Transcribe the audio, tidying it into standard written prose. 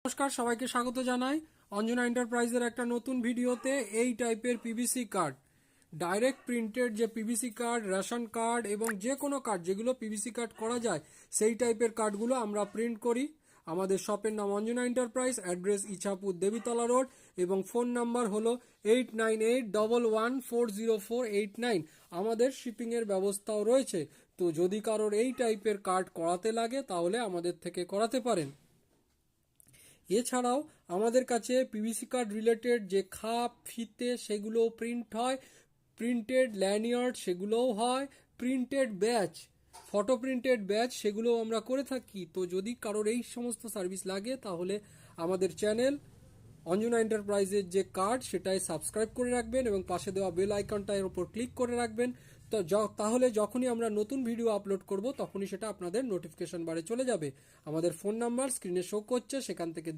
নমস্কার, সবাইকে স্বাগত জানাই অঞ্জনা এন্টারপ্রাইজের একটা নতুন ভিডিওতে। এই টাইপের পিভিসি কার্ড, ডাইরেক্ট প্রিন্টেড যে পিভিসি কার্ড, রেশন কার্ড এবং যে কোনো কার্ড যেগুলো পিভিসি কার্ড করা যায় সেই টাইপের কার্ডগুলো আমরা প্রিন্ট করি। আমাদের শপের নাম Anjana enterprise, address Ichhapur Debitala road এবং ফোন নাম্বার হলো 8981140489। আমাদের শিপিংয়ের ব্যবস্থাও রয়েছে, তো যদি কারোর এই টাইপের কার্ড করাতে লাগে তাহলে আমাদের থেকে করাতে পারেন। এছাড়াও আমাদের কাছে পিভিসি কার্ড রিলেটেড যে খাপ ফিতে সেগুলোও প্রিন্ট হয়, প্রিন্টেড ল্যানিয়ার্ড সেগুলোও হয়, printed batch, photo printed batch সেগুলোও আমরা করে থাকি। তো যদি কারোর এই সমস্ত সার্ভিস লাগে তাহলে আমাদের চ্যানেল অঞ্জনা এন্টারপ্রাইজের যে কার্ড সেটাই সাবস্ক্রাইব করে রাখবেন এবং পাশে দেওয়া বেল আইকনটার উপর ক্লিক করে রাখবেন। তো তাহলে যখনই আমরা নতুন ভিডিও আপলোড করব তখনই সেটা আপনাদের নোটিফিকেশন বারে চলে যাবে। আমাদের ফোন নাম্বার স্ক্রিনে শো করছে, সেখান থেকে